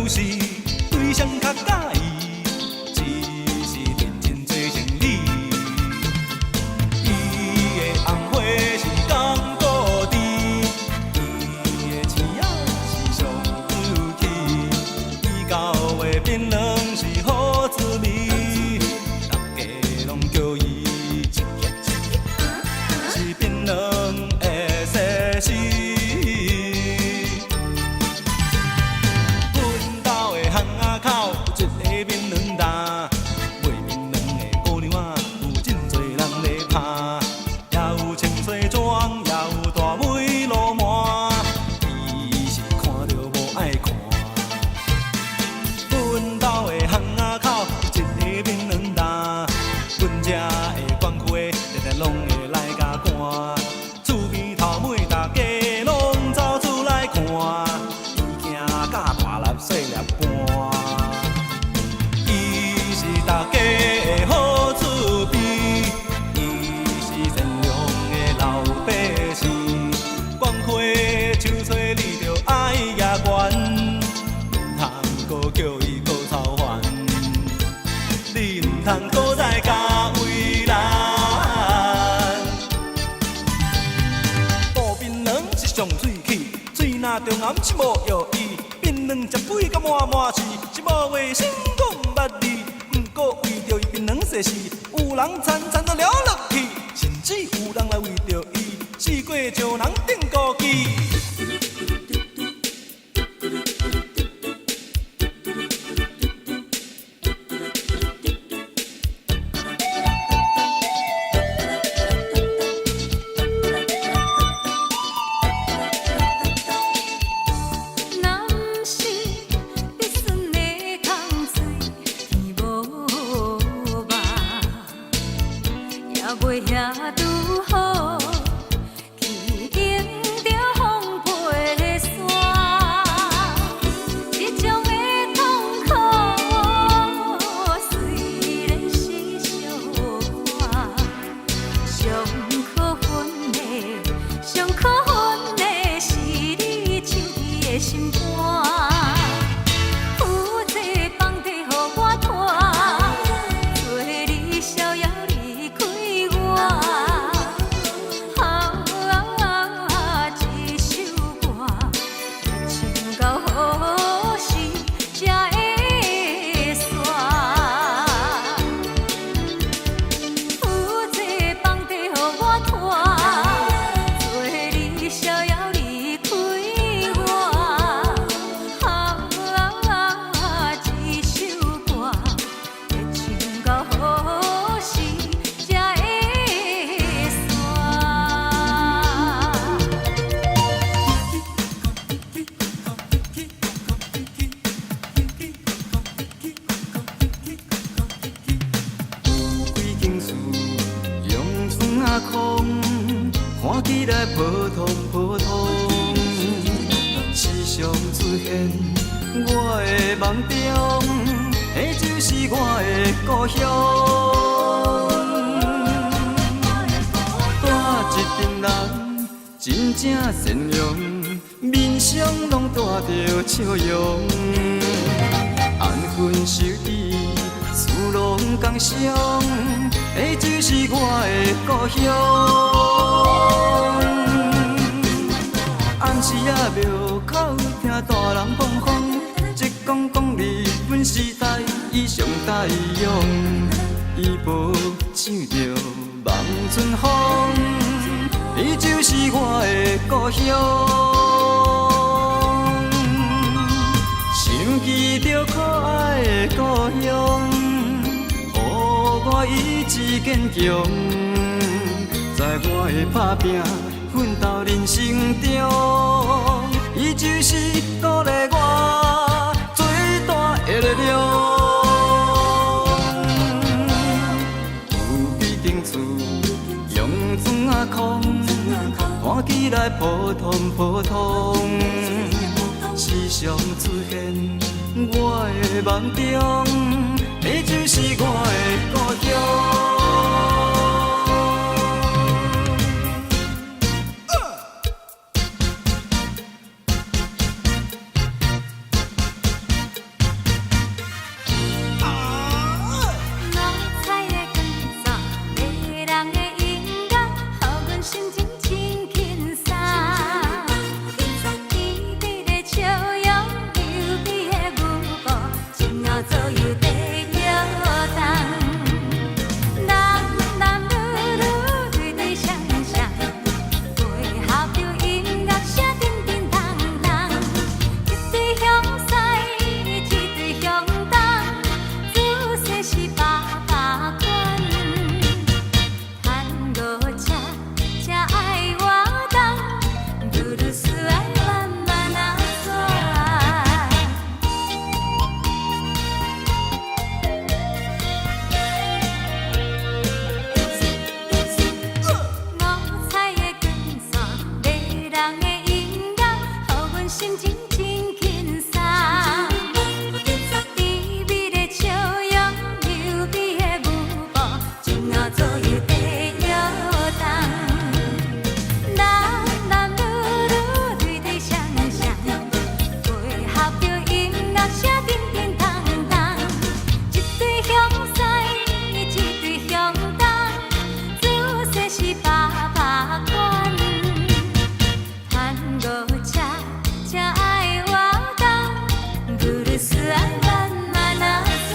是对象较介意，只是认真做生理。伊的红花是讲故知，伊的青仔是上有气，伊交的槟榔是好滋味，大家拢叫伊一克一克，是槟榔的西施。 中暗是无药医，槟榔食几甲满满是，是无卫生讲捌字。不过为着伊槟榔世事，有人惨惨都了落去，甚至有人来为着伊，死过像人顶高机。 袂遐拄好，去迎着风飞的山，一种的痛苦虽然是小看，上可恨的是你抽起的心肝。 看起来普通普通，时常出现我的梦中，迄就是我的故乡。带一群人真正善良，面上拢带着笑容，安分守己，事拢共相，迄就是我的故乡。 暗时仔庙口听大人讲风，一讲讲日本时代伊上大勇，伊无唱着望春风，伊就是我的故乡。想起着可爱的故乡，予我意志坚强，在我的打拼。 奋斗人生中，伊就是鼓励我最大的力量。有几间厝，阳春啊空，看起来普通普通，时常出现我的梦中，迄就是我的故乡。心情真轻松。甜蜜的笑容，柔美的舞步，前后左右地摇动。男女女对对相相，配合着音乐声叮叮当当。一对向西，一对向东，姿势是八八款。探戈恰恰爱活动，古鲁斯爱慢慢啊转。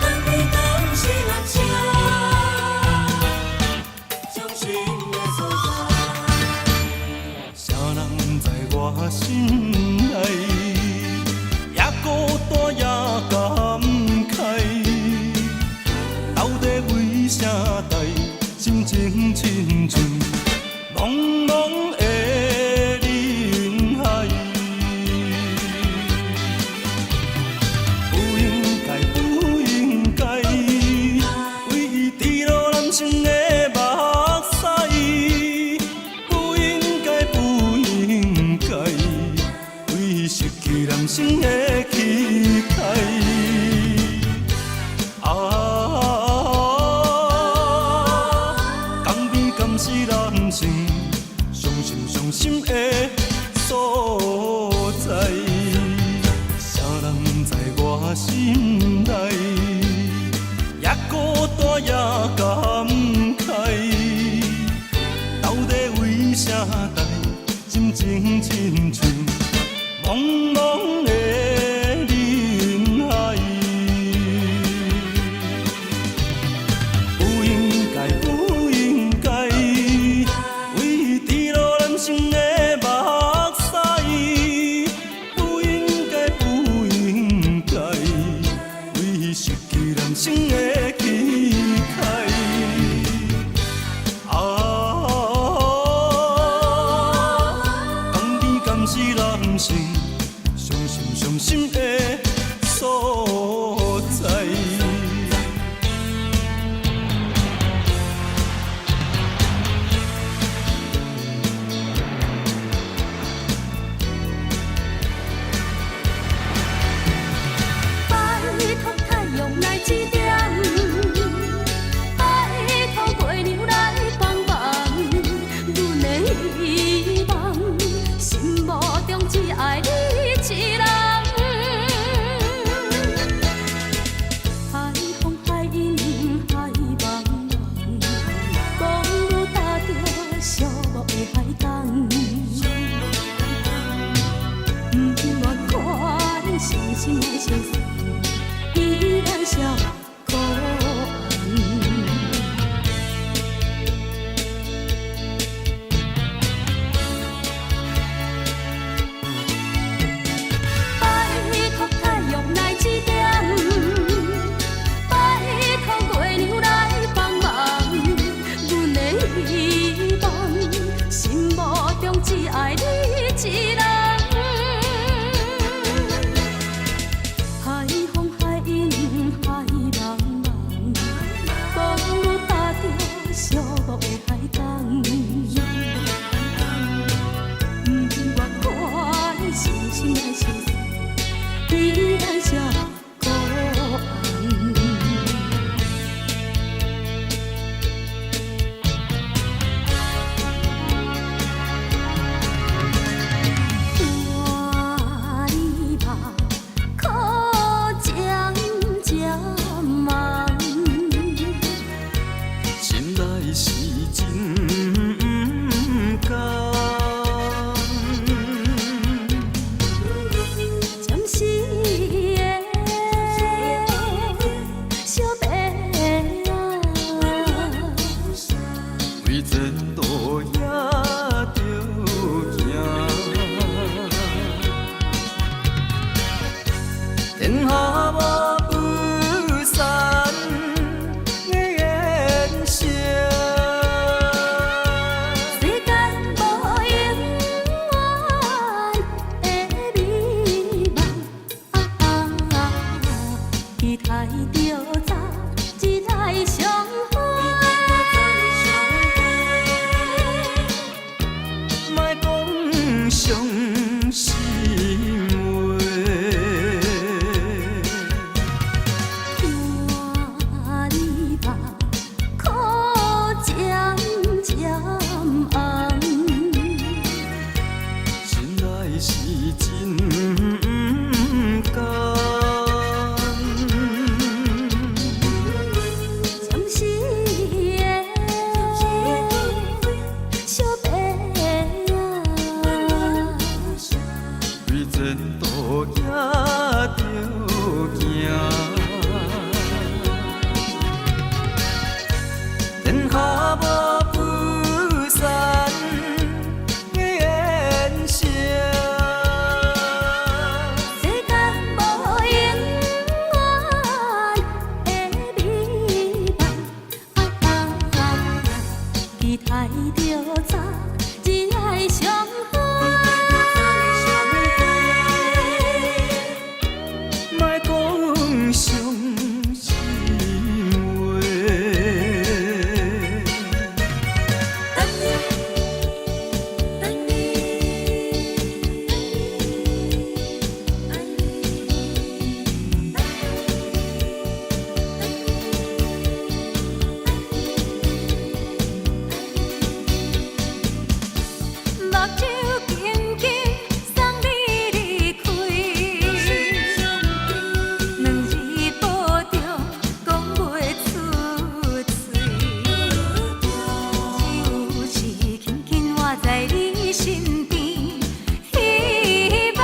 当你讲是人声，伤心的所在。啥人在我心内？也孤单也感慨，到底为啥代心情亲像茫茫的人海？不应该，不应该，为伊滴落男生的目屎。不应该，不应该，为失去男生的期待。甘美甘是人生伤心的所在。啥人在我心内，也孤单也感慨。到底为啥代心情亲像茫茫的人海？不应该，不应该，为滴落男生的目屎。不应该，不应该，为失去男生的期待。甘甜甘是人生伤心的所在。拜托太阳来指点，拜托月亮来帮忙，阮的希望，心目中只爱你一人。海风海阴海茫茫，风雨踏着寂寞的海港。不愿看伤心的相思，依然笑可安。拜托太阳来指点，拜托月亮来帮忙，阮的希望，心目中只爱你一人。海风海阴海茫茫，风雨踏着寂寞的海港。不愿看伤心的相思，依然笑可安。我哩吧，可渐渐忙，心内是真不甘。暂时的小白啊，为前途也着行。天下无不散的缘色，世间无永远的美梦。也着行。天下无不散的缘色，世间无永远的美梦，期待着早日爱相会。莫讲伤心话。目睭紧紧送你离开，两字保重讲袂出嘴，只有是轻轻活在你身边，希望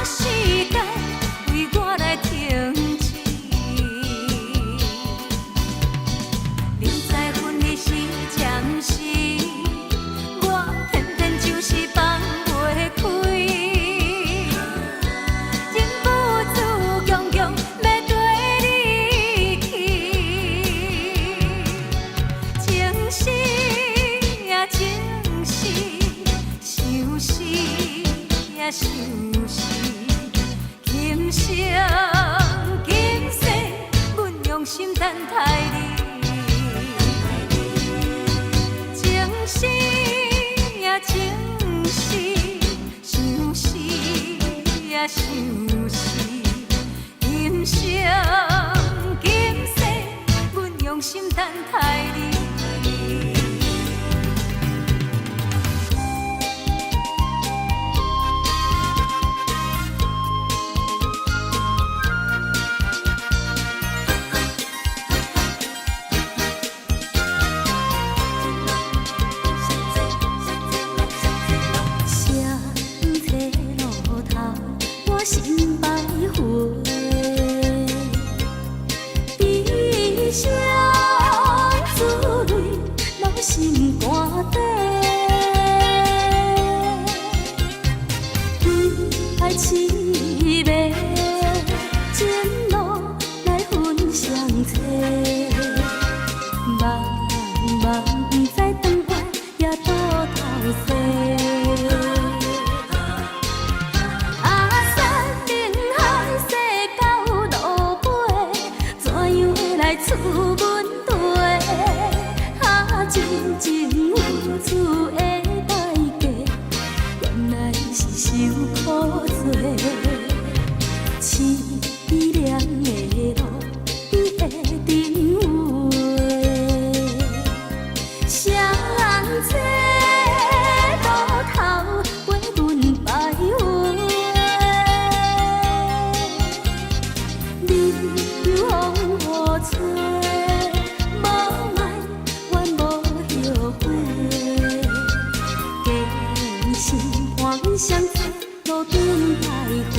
时间为我来停止。你在婚礼时暂时。我偏偏就是放袂开，情不自强强要对你去，情是呀情是，想是呀想是，今生今世，阮用心等待你。情是呀情是，想是呀想是，今生今世，阮用心等待你。相册路头，我心百回，悲伤滋泪，留心肝底。为爱痴迷，前路来分相册，茫茫不知长远也倒头西。厝阮地，真情付出的代价，原来是受苦罪。凄凉的路边的灯话，相册路头陪阮徘徊。你又往何处？无爱，怨无后悔。今生换相册，路中徘徊。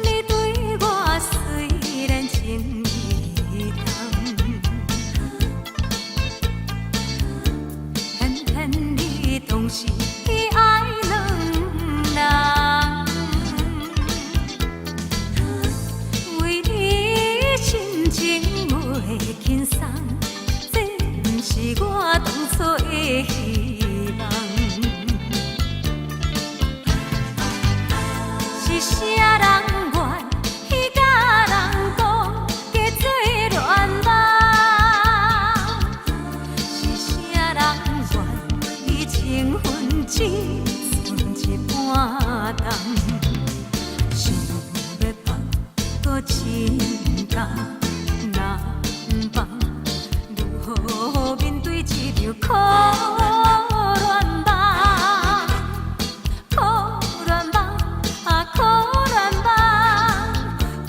你对我虽然情意重，偏偏你总是爱两人，为你深情袂轻松，这不是我当初的希望。是啥人愿彼甲人讲加做恋梦？是啥人愿以情分只剩一半重？想要放，搁真甘难放。就苦恋梦，苦恋梦啊苦恋梦，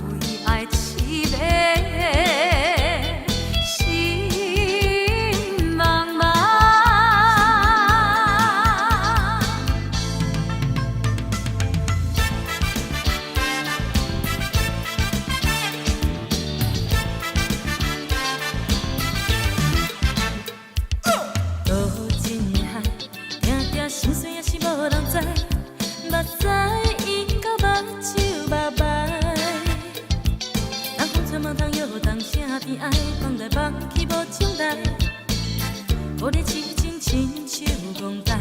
为爱痴迷，心茫茫。多情的海，定定心碎也是无人知，目屎淹到目睭目眉。人风吹梦通摇动声甜爱，放来放去无情来，无你痴情亲像戆呆。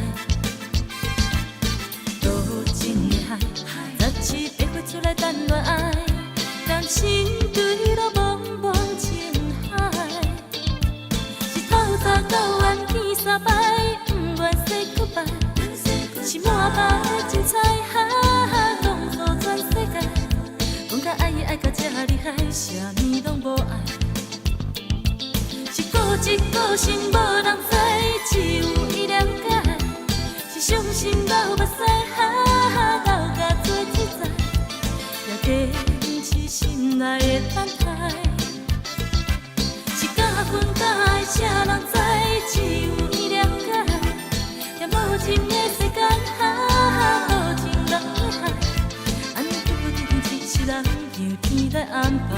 多情的海，17白花出来等恋爱，人生对路茫茫情海。是透早到晚见三摆，不愿 say goodbye。是满目的精彩，讲予全世界。讲甲爱伊爱到这厉害，啥物拢无爱。是固执个性无人知，只有伊了解。是伤心流目屎，流甲做实在，也坚持心内的等待。是假分假爱，啥人知？只有伊了解。也无情的世间，无情人的海，安尼浮浮沉沉，一世人由天来安排。